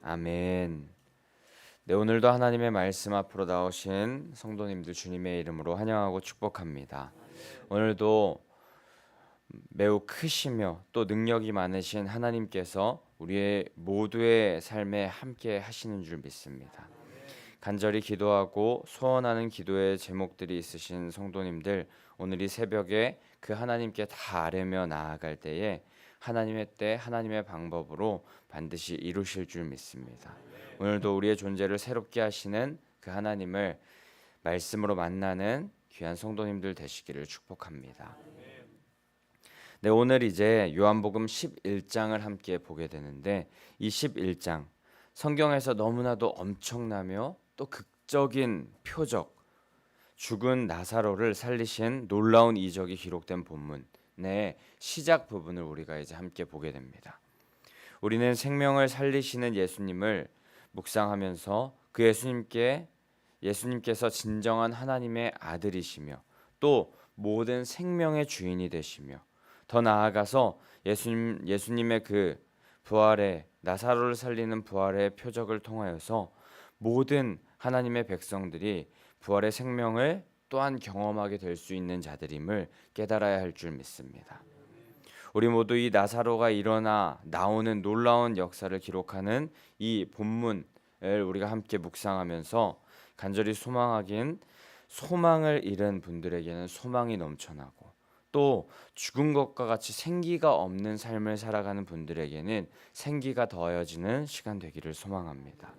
아멘. 네, 오늘도 하나님의 말씀 앞으로 나오신 성도님들 주님의 이름으로 환영하고 축복합니다. 오늘도 매우 크시며 또 능력이 많으신 하나님께서 우리의 모두의 삶에 함께 하시는 줄 믿습니다. 간절히 기도하고 소원하는 기도의 제목들이 있으신 성도님들, 오늘 이 새벽에 그 하나님께 다 아뢰며 나아갈 때에 하나님의 때 하나님의 방법으로 반드시 이루실 줄 믿습니다. 오늘도 우리의 존재를 새롭게 하시는 그 하나님을 말씀으로 만나는 귀한 성도님들 되시기를 축복합니다. 네, 오늘 이제 요한복음 11장을 함께 보게 되는데, 이 11장 성경에서 너무나도 엄청나며 또 극적인 표적, 죽은 나사로를 살리신 놀라운 이적이 기록된 본문의 시작 부분을 우리가 이제 함께 보게 됩니다. 우리는 생명을 살리시는 예수님을 묵상하면서 그 예수님께서 진정한 하나님의 아들이시며 또 모든 생명의 주인이 되시며, 더 나아가서 예수님의 그 부활의, 나사로를 살리는 부활의 표적을 통하여서 모든 하나님의 백성들이 부활의 생명을 또한 경험하게 될 수 있는 자들임을 깨달아야 할 줄 믿습니다. 우리 모두 이 나사로가 일어나 나오는 놀라운 역사를 기록하는 이 본문을 우리가 함께 묵상하면서 간절히 소망을 잃은 분들에게는 소망이 넘쳐나고, 또 죽은 것과 같이 생기가 없는 삶을 살아가는 분들에게는 생기가 더해지는 시간 되기를 소망합니다.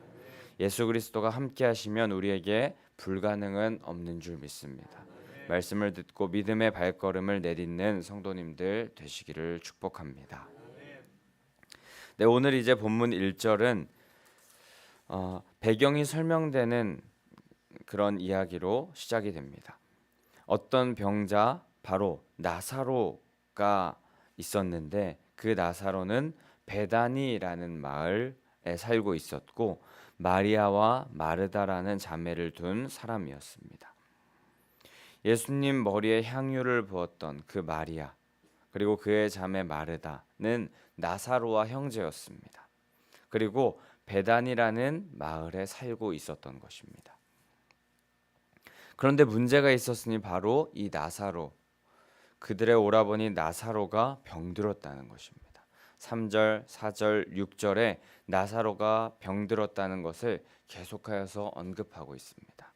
예수 그리스도가 함께 하시면 우리에게 불가능은 없는 줄 믿습니다. 말씀을 듣고 믿음의 발걸음을 내딛는 성도님들 되시기를 축복합니다. 네, 오늘 이제 본문 1절은 배경이 설명되는 그런 이야기로 시작이 됩니다. 어떤 병자, 바로 나사로가 있었는데, 그 나사로는 베다니라는 마을에 살고 있었고 마리아와 마르다라는 자매를 둔 사람이었습니다. 예수님 머리에 향유를 부었던 그 마리아, 그리고 그의 자매 마르다는 나사로와 형제였습니다. 그리고 베단이라는 마을에 살고 있었던 것입니다. 그런데 문제가 있었으니 바로 이 나사로, 그들의 오라버니 나사로가 병들었다는 것입니다. 3절, 4절, 6절에 나사로가 병들었다는 것을 계속하여서 언급하고 있습니다.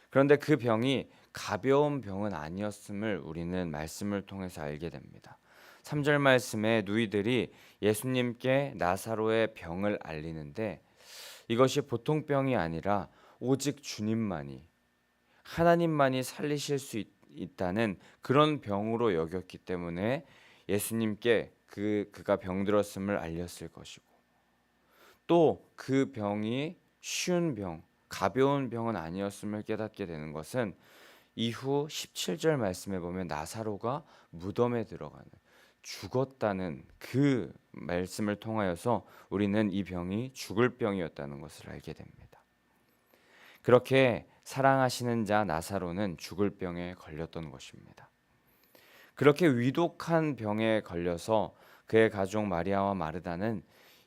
그런데 그 병이 가벼운 병은 아니었음을 우리는 말씀을 통해서 알게 됩니다. 3절 말씀에 누이들이 예수님께 나사로의 병을 알리는데, 이것이 보통 병이 아니라 오직 주님만이, 하나님만이 살리실 수 있다는 그런 병으로 여겼기 때문에 예수님께 그가 병들었음을 알렸을 것이고, 또 그 병이 쉬운 병, 가벼운 병은 아니었음을 깨닫게 되는 것은 이후 17절 말씀에 보면 나사로가 무덤에 들어가는, 죽었다는 그 말씀을 통하여서 우리는 이 병이 죽을 병이었다는 것을 알게 됩니다. 그렇게 사랑하시는 자 나사로는 죽을 병에 걸렸던 것입니다. 그렇게 위독한 병에 걸려서 그의 가족 마리아와 마르다는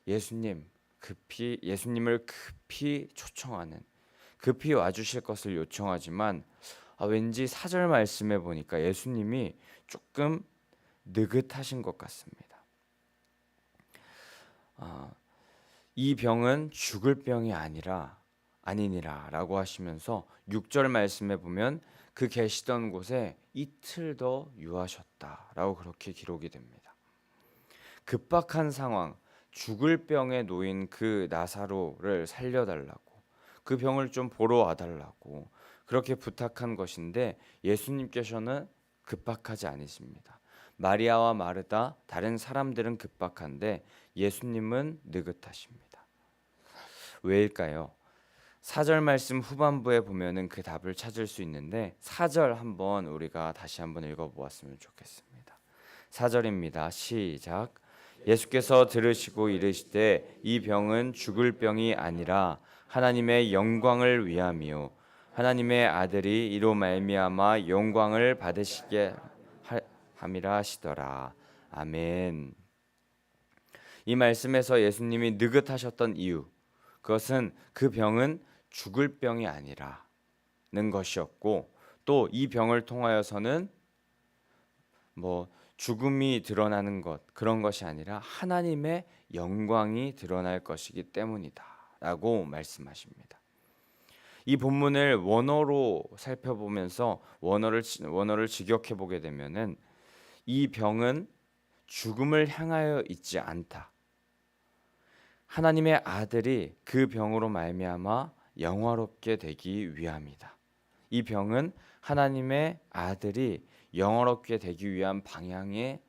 예수님을 급히 초청하는, 급히 와주실 것을 요청하지만, 왠지 4절 말씀에 보니까 예수님이 조금 느긋하신 것 같습니다. 이 병은 죽을 병이 아니니라 라고 하시면서 6절 말씀에 보면 그 계시던 곳에 이틀 더 유하셨다 라고 그렇게 기록이 됩니다. 급박한 상황, 죽을 병에 놓인 그 나사로를 살려달라고, 그 병을 좀 보러 와달라고 그렇게 부탁한 것인데, 예수님께서는 급박하지 않으십니다. 마리아와 마르다, 다른 사람들은 급박한데 예수님은 느긋하십니다. 왜일까요? 4절 말씀 후반부에 보면은 그 답을 찾을 수 있는데, 4절 한번 우리가 다시 한번 읽어보았으면 좋겠습니다. 4절입니다. 시작. 예수께서 들으시고 이르시되 이 병은 죽을 병이 아니라 하나님의 영광을 위함이요 하나님의 아들이 이로 말미암아 영광을 받으시게 함이라 하시더라. 아멘. 이 말씀에서 예수님이 느긋하셨던 이유, 그것은 그 병은 죽을 병이 아니라는 것이었고, 또 이 병을 통하여서는 죽음이 드러나는 것, 그런 것이 아니라 하나님의 영광이 드러날 것이기 때문이다 라고 말씀하십니다. 이 본문을 원어로 살펴보면서 원어를 직역해 보게 되면은 이 병은 죽음을 향하여 있지 않다. 하나님의 아들이 그 병으로 말미암아 영화롭게 되기 위함이다. 이 병은 하나님의 아들이 영화롭게 되기 위한 방향에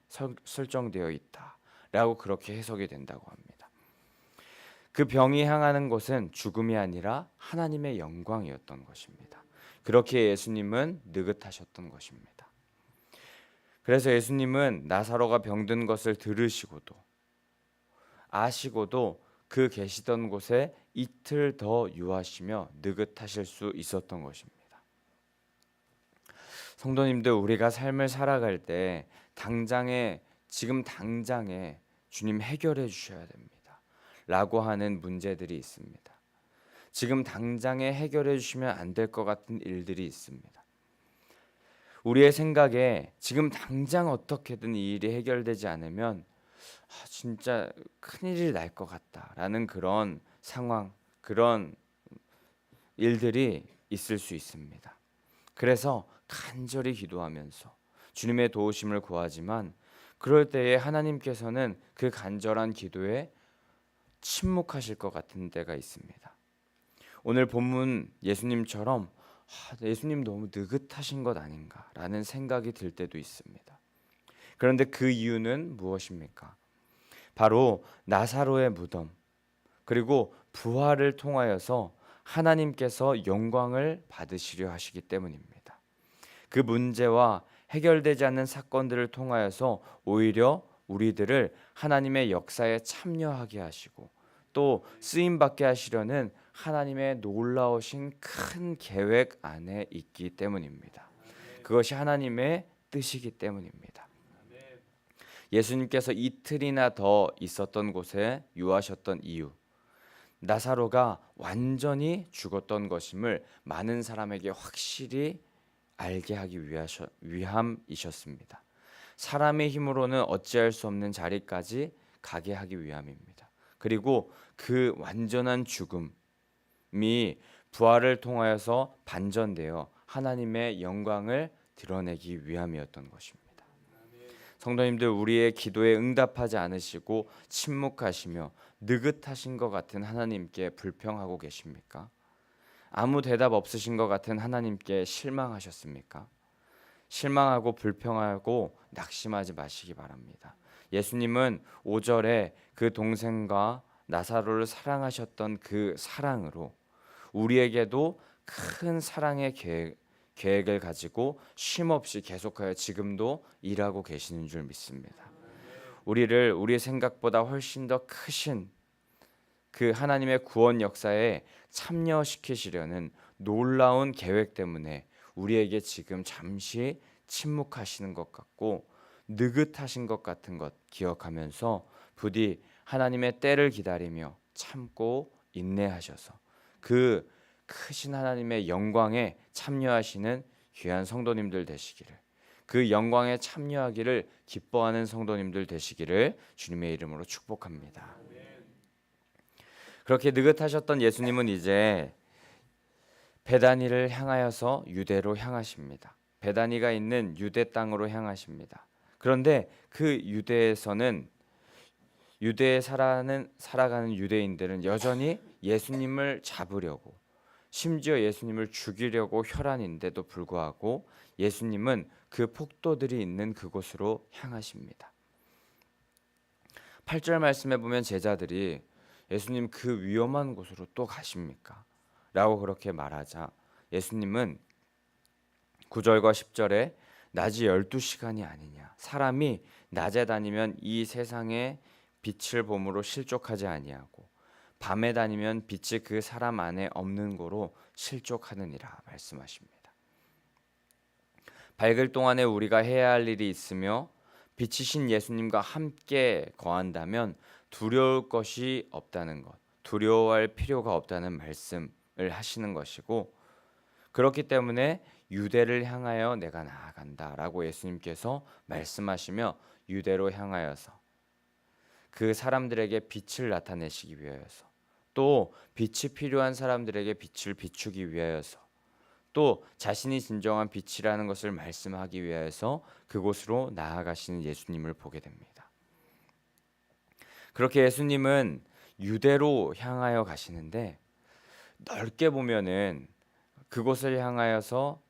설정되어 있다라고 그렇게 해석이 된다고 합니다. 그 병이 향하는 곳은 죽음이 아니라 하나님의 영광이었던 것입니다. 그렇게 예수님은 느긋하셨던 것입니다. 그래서 예수님은 나사로가 병든 것을 들으시고도 아시고도 그 계시던 곳에 이틀 더 유하시며 느긋하실 수 있었던 것입니다. 성도님들, 우리가 삶을 살아갈 때 지금 당장에 주님 해결해 주셔야 됩니다 라고 하는 문제들이 있습니다. 지금 당장에 해결해 주시면 안 될 것 같은 일들이 있습니다. 우리의 생각에 지금 당장 어떻게든 이 일이 해결되지 않으면 진짜 큰일이 날 것 같다라는 그런 상황, 그런 일들이 있을 수 있습니다. 그래서 간절히 기도하면서 주님의 도우심을 구하지만 그럴 때에 하나님께서는 그 간절한 기도에 침묵하실 것 같은 때가 있습니다. 오늘 본문 예수님처럼 예수님 너무 느긋하신 것 아닌가라는 생각이 들 때도 있습니다. 그런데 그 이유는 무엇입니까? 바로 나사로의 무덤, 그리고 부활을 통하여서 하나님께서 영광을 받으시려 하시기 때문입니다. 그 문제와 해결되지 않는 사건들을 통하여서 오히려 우리들을 하나님의 역사에 참여하게 하시고 또 쓰임 받게 하시려는 하나님의 놀라우신 큰 계획 안에 있기 때문입니다. 그것이 하나님의 뜻이기 때문입니다. 예수님께서 이틀이나 더 있었던 곳에 유하셨던 이유, 나사로가 완전히 죽었던 것임을 많은 사람에게 확실히 알게 하기 위함이셨습니다. 사람의 힘으로는 어찌할 수 없는 자리까지 가게 하기 위함입니다. 그리고 그 완전한 죽음이 부활을 통하여서 반전되어 하나님의 영광을 드러내기 위함이었던 것입니다. 성도님들, 우리의 기도에 응답하지 않으시고 침묵하시며 느긋하신 것 같은 하나님께 불평하고 계십니까? 아무 대답 없으신 것 같은 하나님께 실망하셨습니까? 실망하고 불평하고 낙심하지 마시기 바랍니다. 예수님은 5절에 그 동생과 나사로를 사랑하셨던 그 사랑으로 우리에게도 큰 사랑의 계획을 가지고 쉼없이 계속하여 지금도 일하고 계시는 줄 믿습니다. 우리를 우리의 생각보다 훨씬 더 크신 그 하나님의 구원 역사에 참여시키시려는 놀라운 계획 때문에 우리에게 지금 잠시 침묵하시는 것 같고 느긋하신 것 같은 것 기억하면서 부디 하나님의 때를 기다리며 참고 인내하셔서 그 크신 하나님의 영광에 참여하시는 귀한 성도님들 되시기를, 그 영광에 참여하기를 기뻐하는 성도님들 되시기를 주님의 이름으로 축복합니다. 그렇게 느긋하셨던 예수님은 이제 베다니를 향하여서 유대로 향하십니다. 베다니가 있는 유대 땅으로 향하십니다. 그런데 그 유대에서는 유대에 살아가는 유대인들은 여전히 예수님을 잡으려고, 심지어 예수님을 죽이려고 혈안인데도 불구하고 예수님은 그 폭도들이 있는 그곳으로 향하십니다. 8절 말씀에 보면 제자들이 예수님 그 위험한 곳으로 또 가십니까? 라고 그렇게 말하자 예수님은 9절과 10절에 낮이 12시간이 아니냐, 사람이 낮에 다니면 이 세상의 빛을 봄으로 실족하지 아니하고 밤에 다니면 빛이 그 사람 안에 없는 고로 실족하느니라 말씀하십니다. 밝을 동안에 우리가 해야 할 일이 있으며 빛이신 예수님과 함께 거한다면 두려울 것이 없다는 것, 두려워할 필요가 없다는 말씀을 하시는 것이고, 그렇기 때문에 유대를 향하여 내가 나아간다라고 예수님께서 말씀하시며 유대로 향하여서 그 사람들에게 빛을 나타내시기 위하여서, 또 빛이 필요한 사람들에게 빛을 비추기 위하여서, 또 자신이 진정한 빛이라는 것을 말씀하기 위하여서 그곳으로 나아가시는 예수님을 보게 됩니다. 그렇게 예수님은 유대로 향하여 가시는데, 넓게 보면은 그곳을 향하여서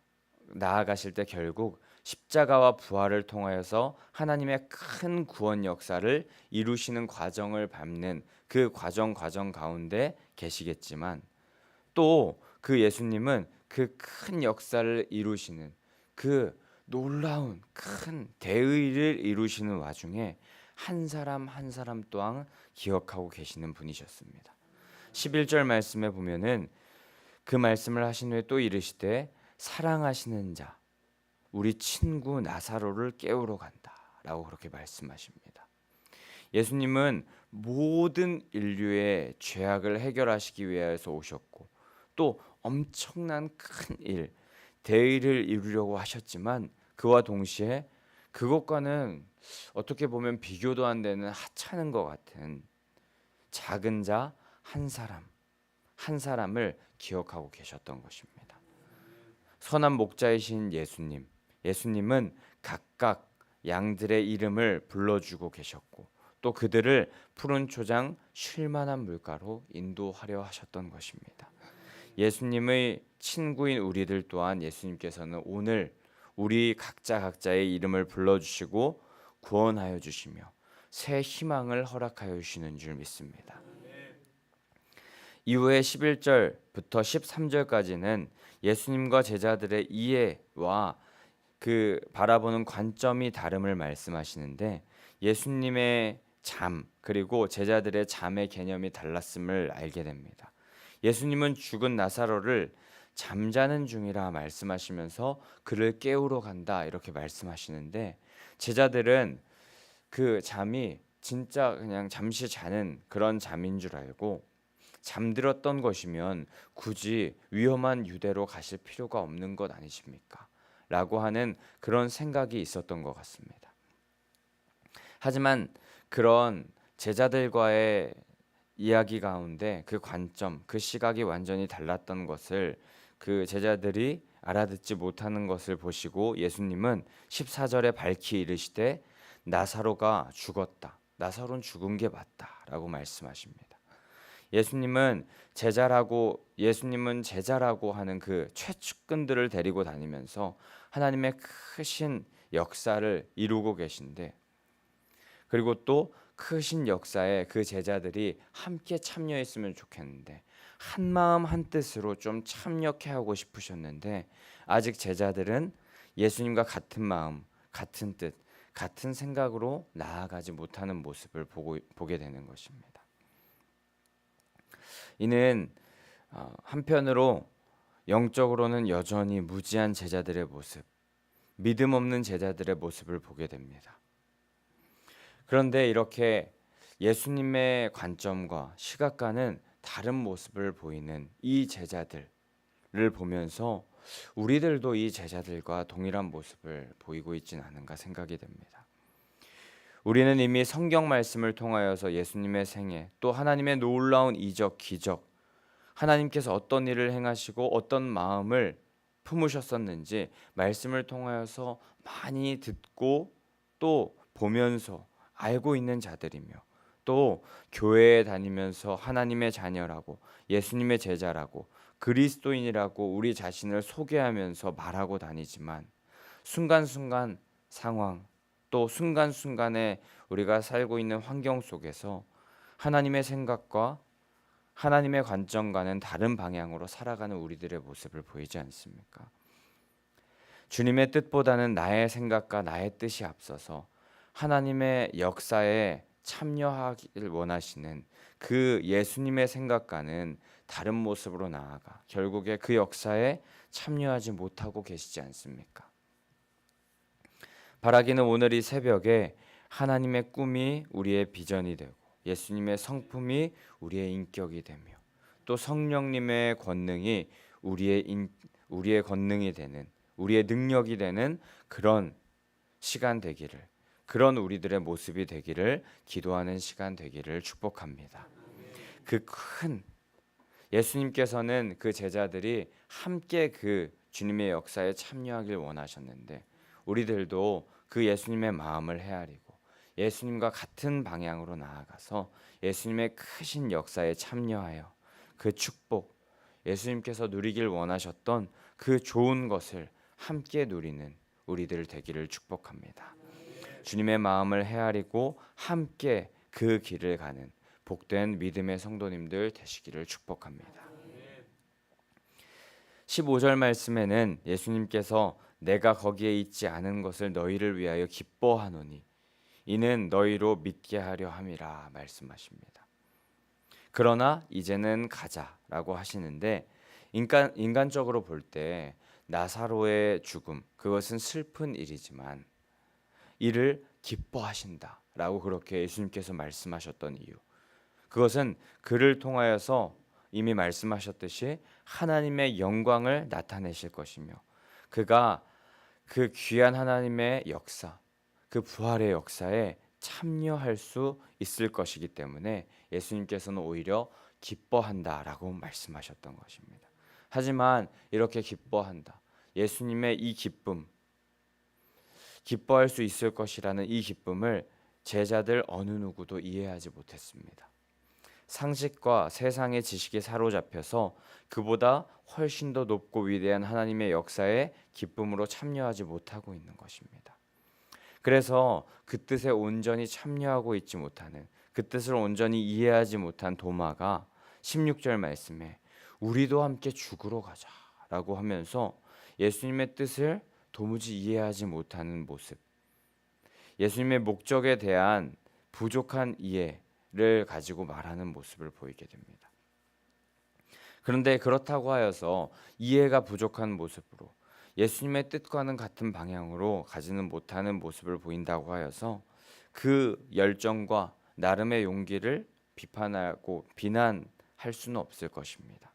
나아가실 때 결국 십자가와 부활을 통하여서 하나님의 큰 구원 역사를 이루시는 과정을 밟는 그 과정 가운데 계시겠지만, 또 그 예수님은 그 큰 역사를 이루시는, 그 놀라운 큰 대의를 이루시는 와중에 한 사람 한 사람 또한 기억하고 계시는 분이셨습니다. 11절 말씀에 보면은 그 말씀을 하신 후에 또 이르시되 사랑하시는 자 우리 친구 나사로를 깨우러 간다라고 그렇게 말씀하십니다. 예수님은 모든 인류의 죄악을 해결하시기 위해서 오셨고, 또 엄청난 큰 일, 대의를 이루려고 하셨지만, 그와 동시에 그것과는 어떻게 보면 비교도 안 되는 하찮은 것 같은 작은 자 한 사람을 기억하고 계셨던 것입니다. 선한 목자이신 예수님은 각각 양들의 이름을 불러주고 계셨고, 또 그들을 푸른 초장 쉴만한 물가로 인도하려 하셨던 것입니다. 예수님의 친구인 우리들 또한 예수님께서는 오늘 우리 각자의 이름을 불러주시고 구원하여 주시며 새 희망을 허락하여 주시는 줄 믿습니다. 이후에 11절부터 13절까지는 예수님과 제자들의 이해와 그 바라보는 관점이 다름을 말씀하시는데, 예수님의 잠 그리고 제자들의 잠의 개념이 달랐음을 알게 됩니다. 예수님은 죽은 나사로를 잠자는 중이라 말씀하시면서 그를 깨우러 간다 이렇게 말씀하시는데, 제자들은 그 잠이 진짜 그냥 잠시 자는 그런 잠인 줄 알고 잠들었던 것이면 굳이 위험한 유대로 가실 필요가 없는 것 아니십니까? 라고 하는 그런 생각이 있었던 것 같습니다. 하지만 그런 제자들과의 이야기 가운데 그 관점, 그 시각이 완전히 달랐던 것을 그 제자들이 알아듣지 못하는 것을 보시고 예수님은 14절에 밝히 이르시되 나사로가 죽었다. 나사로는 죽은 게 맞다라고 말씀하십니다. 예수님은 제자라고 하는 그 최측근들을 데리고 다니면서 하나님의 크신 역사를 이루고 계신데, 그리고 또 크신 역사에 그 제자들이 함께 참여했으면 좋겠는데, 한 마음 한 뜻으로 좀 참여케 하고 싶으셨는데, 아직 제자들은 예수님과 같은 마음, 같은 뜻, 같은 생각으로 나아가지 못하는 모습을 보게 되는 것입니다. 이는 한편으로 영적으로는 여전히 무지한 제자들의 모습, 믿음 없는 제자들의 모습을 보게 됩니다. 그런데 이렇게 예수님의 관점과 시각과는 다른 모습을 보이는 이 제자들을 보면서 우리들도 이 제자들과 동일한 모습을 보이고 있지는 않은가 생각이 됩니다. 우리는 이미 성경 말씀을 통하여서 예수님의 생애, 또 하나님의 놀라운 이적, 기적, 하나님께서 어떤 일을 행하시고 어떤 마음을 품으셨었는지 말씀을 통하여서 많이 듣고 또 보면서 알고 있는 자들이며, 또 교회에 다니면서 하나님의 자녀라고, 예수님의 제자라고, 그리스도인이라고 우리 자신을 소개하면서 말하고 다니지만, 순간순간 상황, 또 순간순간에 우리가 살고 있는 환경 속에서 하나님의 생각과 하나님의 관점과는 다른 방향으로 살아가는 우리들의 모습을 보이지 않습니까? 주님의 뜻보다는 나의 생각과 나의 뜻이 앞서서 하나님의 역사에 참여하기를 원하시는 그 예수님의 생각과는 다른 모습으로 나아가 결국에 그 역사에 참여하지 못하고 계시지 않습니까? 바라기는 오늘 이 새벽에 하나님의 꿈이 우리의 비전이 되고, 예수님의 성품이 우리의 인격이 되며 또 성령님의 권능이 우리의 권능이 되는, 우리의 능력이 되는 그런 시간 되기를, 그런 우리들의 모습이 되기를 기도하는 시간 되기를 축복합니다. 그 큰 예수님께서는 그 제자들이 함께 그 주님의 역사에 참여하길 원하셨는데, 우리들도 그 예수님의 마음을 헤아리고 예수님과 같은 방향으로 나아가서 예수님의 크신 역사에 참여하여 그 축복, 예수님께서 누리길 원하셨던 그 좋은 것을 함께 누리는 우리들 되기를 축복합니다. 주님의 마음을 헤아리고 함께 그 길을 가는 복된 믿음의 성도님들 되시기를 축복합니다. 15절 말씀에는 예수님께서 내가 거기에 있지 않은 것을 너희를 위하여 기뻐하노니 이는 너희로 믿게 하려 함이라 말씀하십니다. 그러나 이제는 가자라고 하시는데, 인간적으로 볼 때 나사로의 죽음, 그것은 슬픈 일이지만 이를 기뻐하신다라고 그렇게 예수님께서 말씀하셨던 이유, 그것은 그를 통하여서 이미 말씀하셨듯이 하나님의 영광을 나타내실 것이며, 그가 그 귀한 하나님의 역사, 그 부활의 역사에 참여할 수 있을 것이기 때문에 예수님께서는 오히려 기뻐한다라고 말씀하셨던 것입니다. 하지만 이렇게 기뻐한다, 예수님의 이 기쁨, 기뻐할 수 있을 것이라는 이 기쁨을 제자들 어느 누구도 이해하지 못했습니다. 상식과 세상의 지식에 사로잡혀서 그보다 훨씬 더 높고 위대한 하나님의 역사에 기쁨으로 참여하지 못하고 있는 것입니다. 그래서 그 뜻에 온전히 참여하고 있지 못하는, 그 뜻을 온전히 이해하지 못한 도마가 16절 말씀에 우리도 함께 죽으러 가자라고 하면서 예수님의 뜻을 도무지 이해하지 못하는 모습, 예수님의 목적에 대한 부족한 이해를 가지고 말하는 모습을 보이게 됩니다. 그런데 그렇다고 하여서 이해가 부족한 모습으로 예수님의 뜻과는 같은 방향으로 가지는 못하는 모습을 보인다고 하여서 그 열정과 나름의 용기를 비판하고 비난할 수는 없을 것입니다.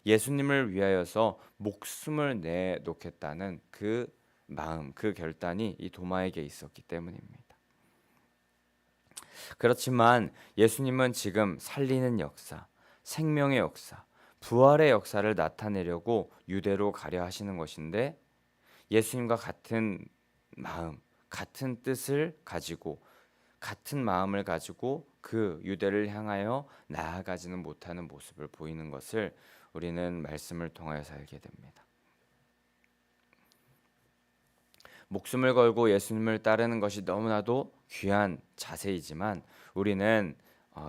예수님을 위하여서 목숨을 내놓겠다는 그 마음, 그 결단이 이 도마에게 있었기 때문입니다. 그렇지만 예수님은 지금 살리는 역사, 생명의 역사, 부활의 역사를 나타내려고 유대로 가려 하시는 것인데, 예수님과 같은 마음, 같은 뜻을 가지고 같은 마음을 가지고 그 유대를 향하여 나아가지는 못하는 모습을 보이는 것을 우리는 말씀을 통하여서 알게 됩니다. 목숨을 걸고 예수님을 따르는 것이 너무나도 귀한 자세이지만 우리는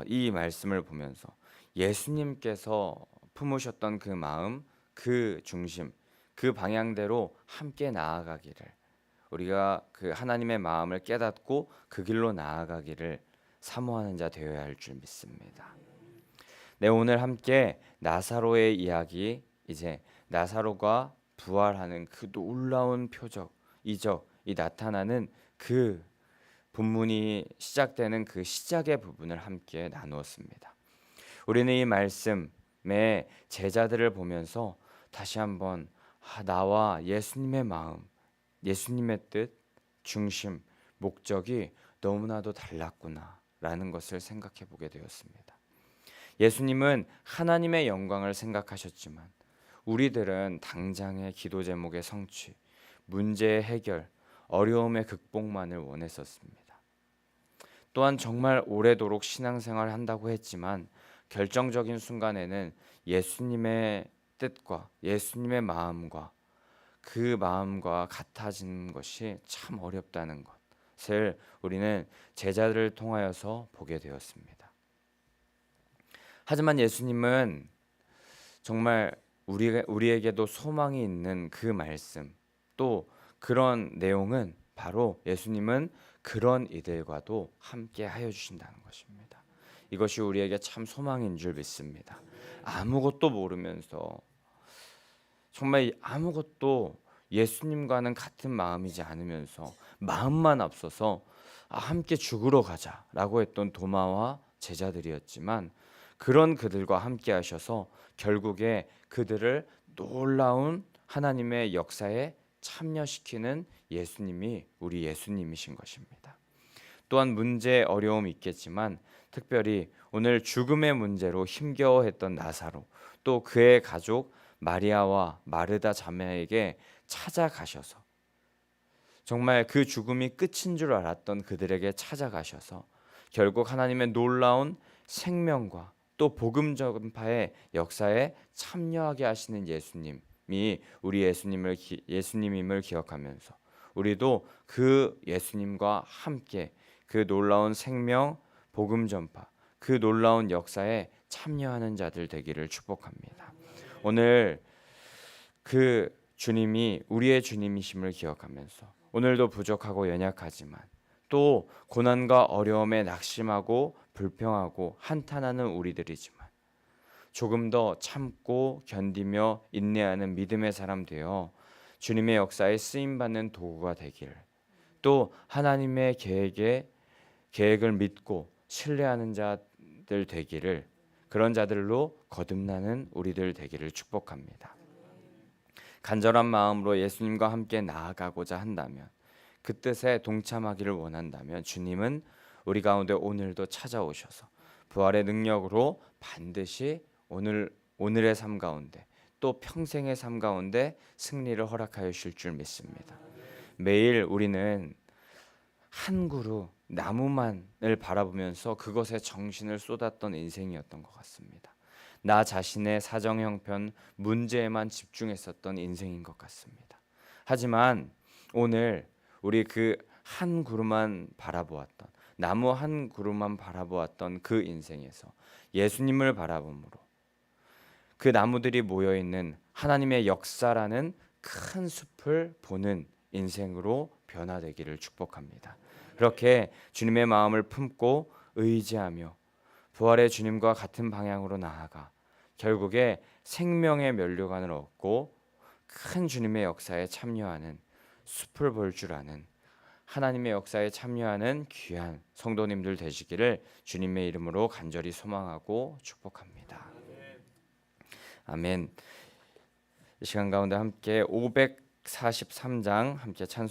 이 말씀을 보면서 예수님께서 품으셨던 그 마음, 그 중심, 그 방향대로 함께 나아가기를, 우리가 그 하나님의 마음을 깨닫고 그 길로 나아가기를 사모하는 자 되어야 할 줄 믿습니다. 네, 오늘 함께 나사로의 이야기, 이제 나사로가 부활하는 그 놀라운 표적, 이적이 나타나는 그 본문이 시작되는 그 시작의 부분을 함께 나누었습니다. 우리는 이 말씀에 제자들을 보면서 다시 한번 나와 예수님의 마음, 예수님의 뜻, 중심, 목적이 너무나도 달랐구나라는 것을 생각해 보게 되었습니다. 예수님은 하나님의 영광을 생각하셨지만 우리들은 당장의 기도 제목의 성취, 문제의 해결, 어려움의 극복만을 원했었습니다. 또한 정말 오래도록 신앙생활을 한다고 했지만 결정적인 순간에는 예수님의 뜻과 예수님의 마음과 그 마음과 같아지는 것이 참 어렵다는 것을 우리는 제자들을 통하여서 보게 되었습니다. 하지만 예수님은 정말 우리에게도 소망이 있는 그 말씀, 또 그런 내용은 바로 예수님은 그런 이들과도 함께 하여 주신다는 것입니다. 이것이 우리에게 참 소망인 줄 믿습니다. 아무것도 모르면서 정말 아무것도 예수님과는 같은 마음이지 않으면서 마음만 앞서서 함께 죽으러 가자라고 했던 도마와 제자들이었지만 그런 그들과 함께 하셔서 결국에 그들을 놀라운 하나님의 역사에 참여시키는 예수님이 우리 예수님이신 것입니다. 또한 문제 어려움이 있겠지만 특별히 오늘 죽음의 문제로 힘겨워했던 나사로, 또 그의 가족 마리아와 마르다 자매에게 찾아가셔서 정말 그 죽음이 끝인 줄 알았던 그들에게 찾아가셔서 결국 하나님의 놀라운 생명과 또 복음 전파의 역사에 참여하게 하시는 예수님이 우리 예수님임을 기억하면서 우리도 그 예수님과 함께 그 놀라운 생명, 복음 전파, 그 놀라운 역사에 참여하는 자들 되기를 축복합니다. 오늘 그 주님이 우리의 주님이심을 기억하면서 오늘도 부족하고 연약하지만 또 고난과 어려움에 낙심하고 불평하고 한탄하는 우리들이지만 조금 더 참고 견디며 인내하는 믿음의 사람 되어 주님의 역사에 쓰임받는 도구가 되길, 또 하나님의 계획을 믿고 신뢰하는 자들 되기를, 그런 자들로 거듭나는 우리들 되기를 축복합니다. 간절한 마음으로 예수님과 함께 나아가고자 한다면, 그 뜻에 동참하기를 원한다면 주님은 우리 가운데 오늘도 찾아오셔서 부활의 능력으로 반드시 오늘의 삶 가운데 또 평생의 삶 가운데 승리를 허락하여 주실 줄 믿습니다. 매일 우리는 한 그루 나무만을 바라보면서 그것에 정신을 쏟았던 인생이었던 것 같습니다. 나 자신의 사정 형편 문제에만 집중했었던 인생인 것 같습니다. 하지만 오늘 우리 그 한 그루만 바라보았던, 나무 한 그루만 바라보았던 그 인생에서 예수님을 바라봄으로 그 나무들이 모여있는 하나님의 역사라는 큰 숲을 보는 인생으로 변화되기를 축복합니다. 그렇게 주님의 마음을 품고 의지하며 부활의 주님과 같은 방향으로 나아가 결국에 생명의 면류관을 얻고 큰 주님의 역사에 참여하는, 숲을 볼 줄 아는, 하나님의 역사에 참여하는 귀한 성도님들 되시기를 주님의 이름으로 간절히 소망하고 축복합니다. 아멘. 이 시간 가운데 함께 543장 함께 찬송